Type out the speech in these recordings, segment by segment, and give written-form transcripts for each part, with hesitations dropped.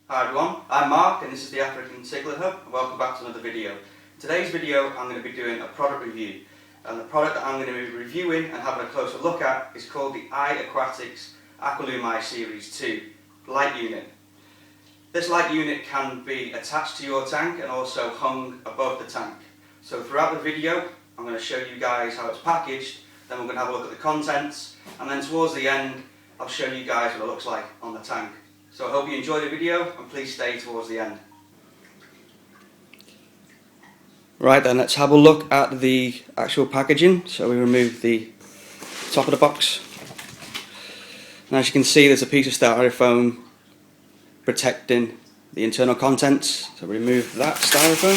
Hi everyone, I'm Mark and this is the African Cichlid Hub and welcome back to another video. In today's video I'm going to be doing a product review, and the product that I'm going to be reviewing and having a closer look at is called the iQuatics AquaLumi Series 2 light unit. This light unit can be attached to your tank and also hung above the tank. So throughout the video I'm going to show you guys how it's packaged, then we're going to have a look at the contents, and then towards the end I'll show you guys what it looks like on the tank. So I hope you enjoy the video and please stay towards the end. Right then, let's have a look at the actual packaging. So we remove the top of the box. And as you can see, there's a piece of styrofoam protecting the internal contents. So remove that styrofoam.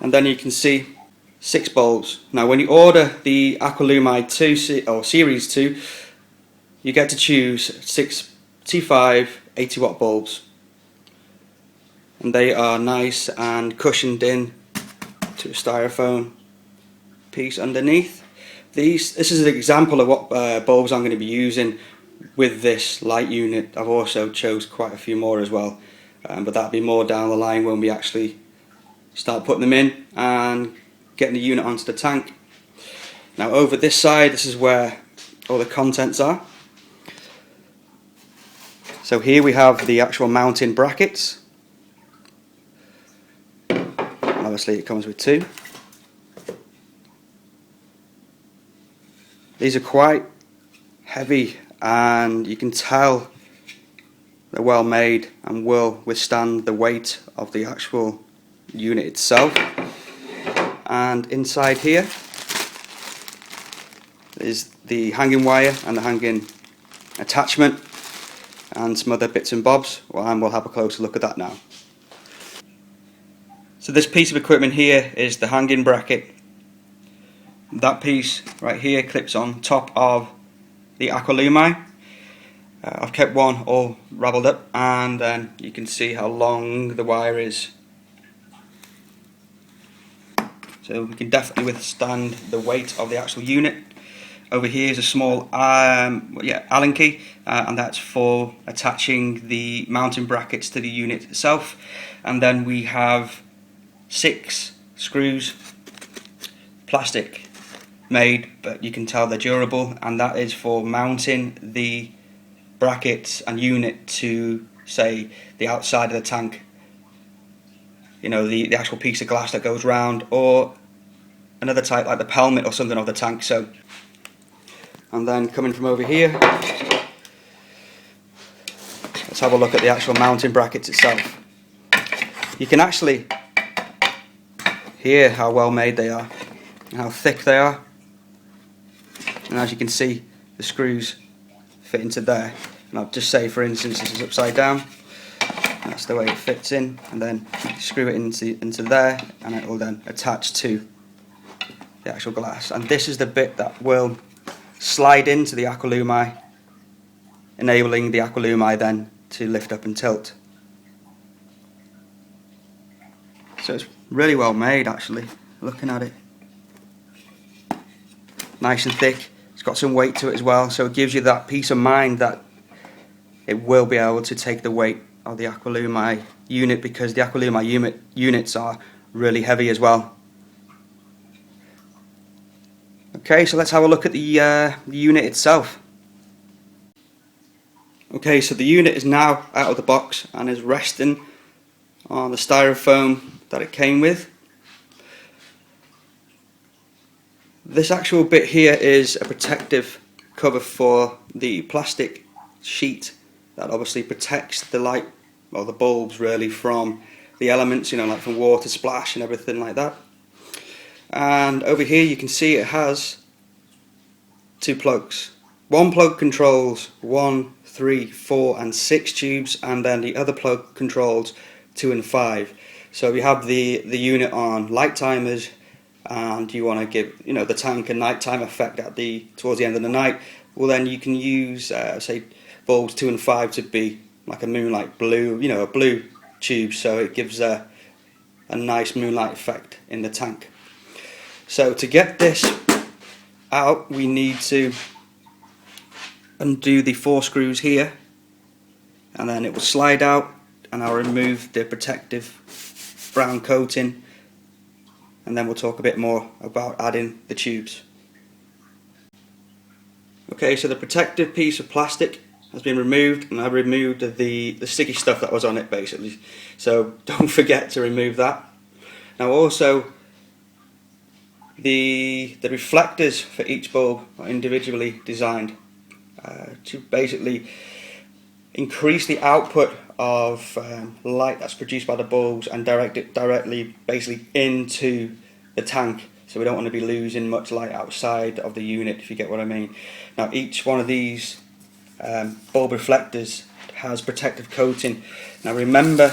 And then you can see 6 bulbs. Now when you order the AquaLumi 2 or Series 2, you get to choose 6 T5 80 watt bulbs, and they are nice and cushioned in to a styrofoam piece underneath. This is an example of what bulbs I'm going to be using with this light unit. I've also chose quite a few more as well, but that'll be more down the line when we actually start putting them in and getting the unit onto the tank. Now over this side, this is where all the contents are. So here we have the actual mounting brackets. Obviously it comes with 2. These are quite heavy and you can tell they're well made and will withstand the weight of the actual unit itself. And inside here is the hanging wire and the hanging attachment and some other bits and bobs, and we'll have a closer look at that now. So this piece of equipment here is the hanging bracket. That piece right here clips on top of the AquaLumi. I've kept one all ravelled up, and then you can see how long the wire is. So we can definitely withstand the weight of the actual unit. Over here is a small Allen key, and that's for attaching the mounting brackets to the unit itself. And then we have 6 screws, plastic made, but you can tell they're durable, and that is for mounting the brackets and unit to, say, the outside of the tank. You know, the actual piece of glass that goes round, or another type like the pelmet or something of the tank. So. And then coming from over here, let's have a look at the actual mounting brackets itself. You can actually hear how well made they are and how thick they are. And as you can see, the screws fit into there. And I'll just say, for instance, this is upside down. That's the way it fits in, and then you screw it into there, and it will then attach to the actual glass. And this is the bit that will slide into the AquaLumi, enabling the AquaLumi then to lift up and tilt. So it's really well made, actually, looking at it. Nice and thick. It's got some weight to it as well, so it gives you that peace of mind that it will be able to take the weight of the AquaLumi unit, because the AquaLumi units are really heavy as well. Okay, so let's have a look at the unit itself. Okay, so the unit is now out of the box and is resting on the styrofoam that it came with. This actual bit here is a protective cover for the plastic sheet that obviously protects the light, or the bulbs really, from the elements, you know, like from water splash and everything like that. And over here you can see it has 2 plugs. One plug controls 1, 3, 4 and 6 tubes, and then the other plug controls 2 and 5. So if you have the unit on light timers and you want to give, you know, the tank a nighttime effect towards the end of the night, well then you can use say bulbs 2 and 5 to be like a moonlight blue, you know, a blue tube, so it gives a nice moonlight effect in the tank. So to get this out, we need to undo the 4 screws here and then it will slide out, and I'll remove the protective brown coating, and then we'll talk a bit more about adding the tubes. Okay, so the protective piece of plastic has been removed, and I've removed the sticky stuff that was on it basically, so don't forget to remove that. Now also, the reflectors for each bulb are individually designed to basically increase the output of light that's produced by the bulbs and direct it directly basically into the tank, so we don't want to be losing much light outside of the unit, if you get what I mean. Now each one of these bulb reflectors has protective coating. Now remember,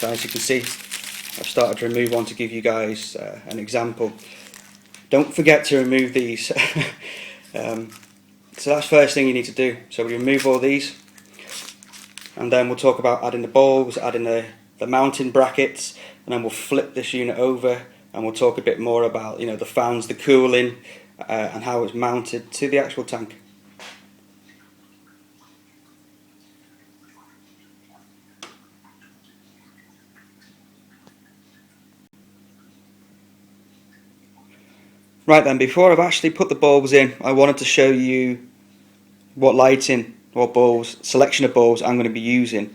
as you can see, I've started to remove one to give you guys an example. Don't forget to remove these. So that's the first thing you need to do. So we remove all these, and then we'll talk about adding the bulbs, adding the mounting brackets, and then we'll flip this unit over and we'll talk a bit more about, you know, the fans, the cooling, and how it's mounted to the actual tank. Right then, before I've actually put the bulbs in, I wanted to show you what lighting or bulbs, selection of bulbs I'm going to be using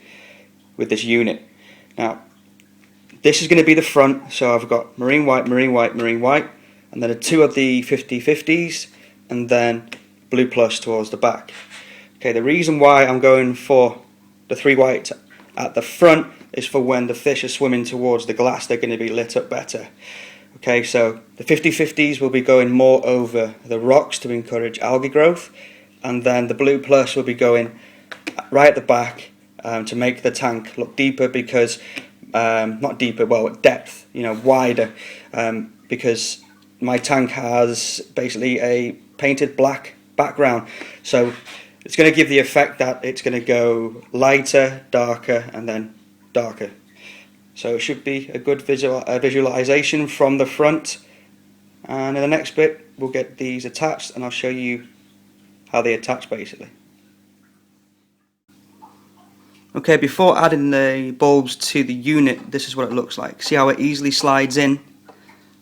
with this unit. Now, this is going to be the front, so I've got marine white, marine white, marine white, and then two of the 50/50s, and then blue plus towards the back. Okay, the reason why I'm going for the 3 white at the front is for when the fish are swimming towards the glass, they're going to be lit up better. Okay, so the 50/50s will be going more over the rocks to encourage algae growth, and then the blue plus will be going right at the back to make the tank look deeper, because not deeper, well, depth, you know, wider, because my tank has basically a painted black background, so it's going to give the effect that it's going to go lighter, darker, and then darker. So it should be a good visualization from the front, and in the next bit we'll get these attached and I'll show you how they attach basically. Okay, before adding the bulbs to the unit, this is what it looks like. See how it easily slides in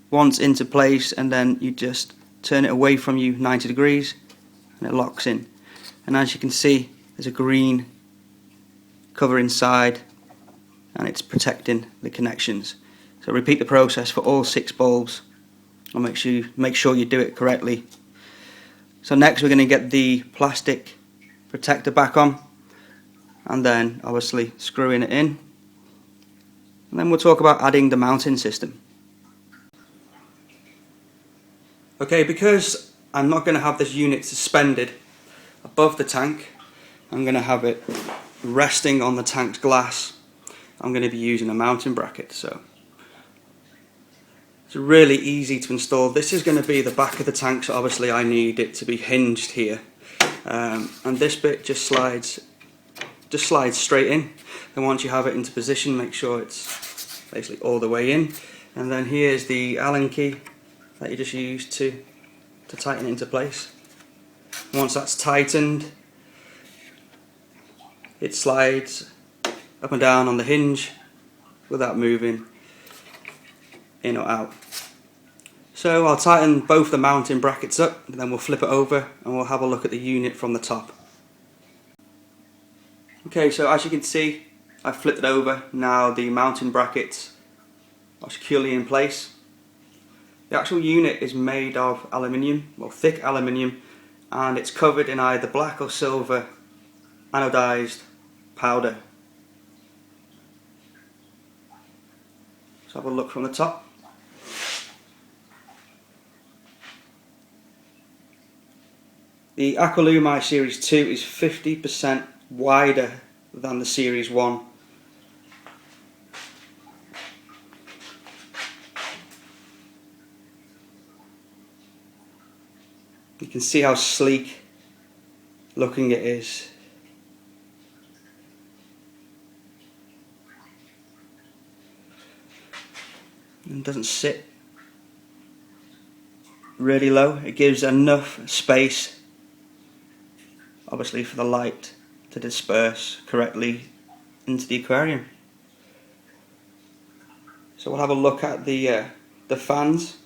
once into place, and then you just turn it away from you 90 degrees and it locks in. And as you can see, there's a green cover inside, and it's protecting the connections. So repeat the process for all 6 bulbs, and make sure you do it correctly. So next we're going to get the plastic protector back on, and then obviously screwing it in, and then we'll talk about adding the mounting system. Okay, because I'm not going to have this unit suspended above the tank, I'm going to have it resting on the tank's glass. I'm going to be using a mounting bracket, so it's really easy to install. This is going to be the back of the tank, so obviously I need it to be hinged here, and this bit just slides straight in. And once you have it into position, make sure it's basically all the way in, and then here's the Allen key that you just use to tighten it into place. Once that's tightened, it slides up and down on the hinge without moving in or out. So I'll tighten both the mounting brackets up, and then we'll flip it over and we'll have a look at the unit from the top. Okay, so as you can see, I've flipped it over. Now the mounting brackets are securely in place. The actual unit is made of aluminium, well, thick aluminium, and it's covered in either black or silver anodised powder. So have a look from the top. The AquaLumi Series 2 is 50% wider than the Series 1. You can see how sleek looking it is. And doesn't sit really low. It gives enough space, obviously, for the light to disperse correctly into the aquarium. So we'll have a look at the fans.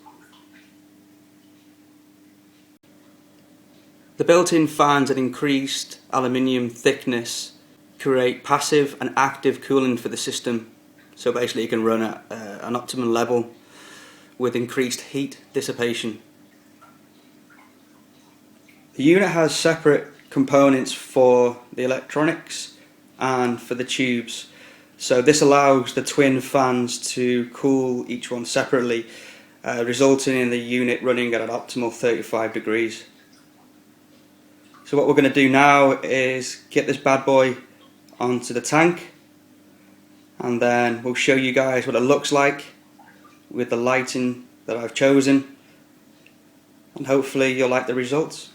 The built-in fans at increased aluminium thickness create passive and active cooling for the system. So basically you can run at an optimum level with increased heat dissipation. The unit has separate components for the electronics and for the tubes. So this allows the twin fans to cool each one separately, resulting in the unit running at an optimal 35 degrees. So what we're going to do now is get this bad boy onto the tank, and then we'll show you guys what it looks like with the lighting that I've chosen, and hopefully you'll like the results.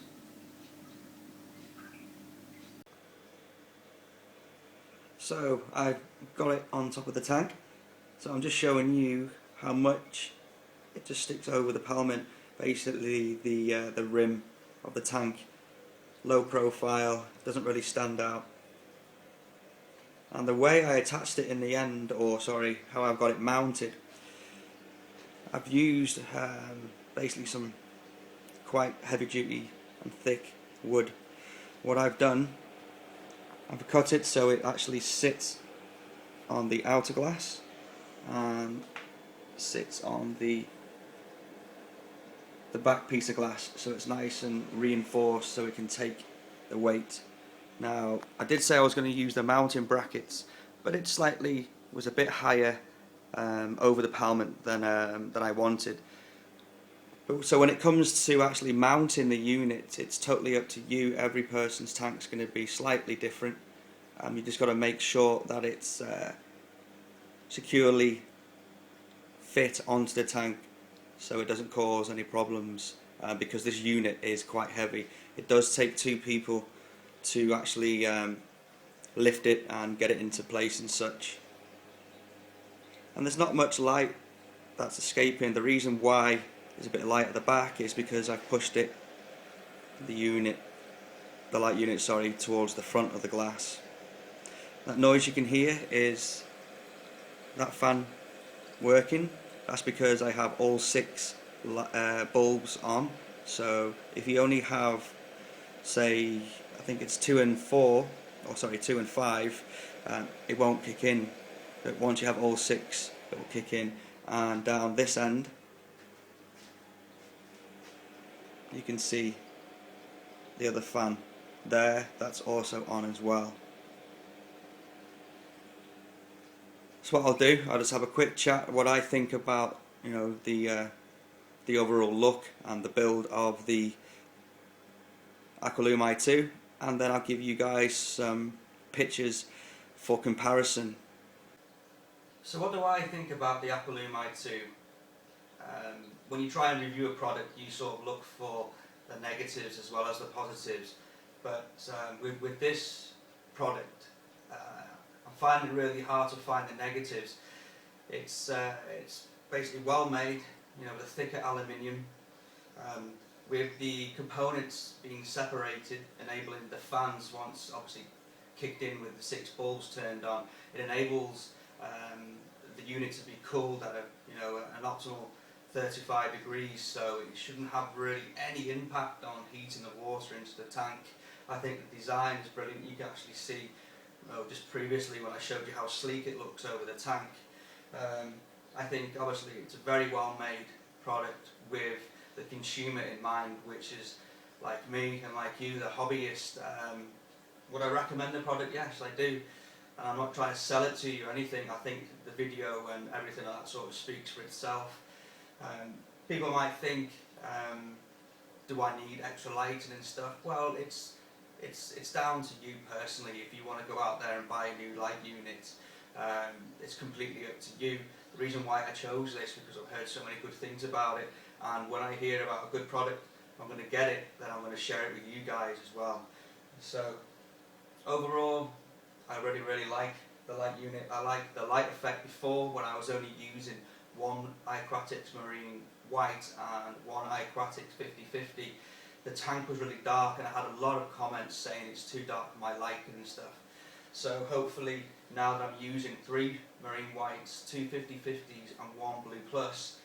So I've got it on top of the tank, so I'm just showing you how much it just sticks over the pelmet, basically the rim of the tank. Low profile, doesn't really stand out. And the way I attached it in the end, or sorry, how I've got it mounted, I've used basically some quite heavy duty and thick wood. What I've done, I've cut it so it actually sits on the outer glass and sits on the back piece of glass, so it's nice and reinforced so it can take the weight. Now I did say I was going to use the mounting brackets, but it slightly was a bit higher over the pelmet than I wanted. So when it comes to actually mounting the unit, it's totally up to you. Every person's tank's going to be slightly different. You just got to make sure that it's securely fit onto the tank so it doesn't cause any problems, because this unit is quite heavy. It does take two people to actually lift it and get it into place and such. And there's not much light that's escaping. The reason why there's a bit of light at the back is because I've pushed it, the light unit, sorry, towards the front of the glass. That noise you can hear is that fan working. That's because I have all 6 bulbs on. So if you only have, say, I think it's 2 and 4, or sorry, 2 and 5, it won't kick in. But once you have all 6, it will kick in. And down this end, you can see the other fan there, that's also on as well. So what I'll do, I'll just have a quick chat what I think about, you know, the overall look and the build of the AquaLumi 2, and then I'll give you guys some pictures for comparison. So what do I think about the AquaLumi 2? When you try and review a product, you sort of look for the negatives as well as the positives, but with this product, I'm finding it really hard to find the negatives. It's basically well made, you know, with a thicker aluminium, with the components being separated, enabling the fans, once obviously kicked in with the 6 bulbs turned on, it enables the unit to be cooled at an optimal 35 degrees, so it shouldn't have really any impact on heating the water into the tank. I think the design is brilliant. You can actually see, just previously when I showed you how sleek it looks over the tank. I think obviously it's a very well made product with the consumer in mind, which is like me and like you, the hobbyist. Would I recommend the product? Yes, I do. And I'm not trying to sell it to you or anything. I think the video and everything like that sort of speaks for itself. People might think, do I need extra lighting and stuff? Well, it's down to you personally. If you want to go out there and buy a new light unit, it's completely up to you. The reason why I chose this because I've heard so many good things about it, and when I hear about a good product, I'm going to get it, then I'm going to share it with you guys as well. So overall, I really like the light unit. I like the light effect before, when I was only using one iQuatics Marine White and one iQuatics 50/50. The tank was really dark and I had a lot of comments saying it's too dark for my liking and stuff. So hopefully now that I'm using 3 marine whites, 2 50/50s and 1 blue plus,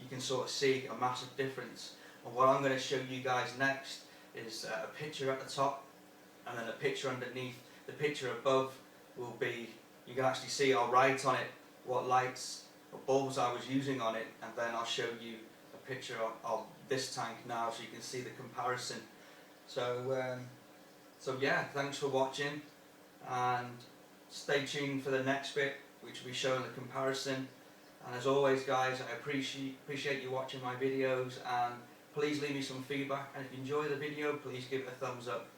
you can sort of see a massive difference. And what I'm going to show you guys next is a picture at the top and then a picture underneath. The picture above will be, you can actually see, I'll write on it what lights or bulbs I was using on it, and then I'll show you a picture of this tank now so you can see the comparison. So yeah, thanks for watching, and stay tuned for the next bit, which will be showing the comparison. And as always guys, I appreciate you watching my videos, and please leave me some feedback, and if you enjoy the video, please give it a thumbs up.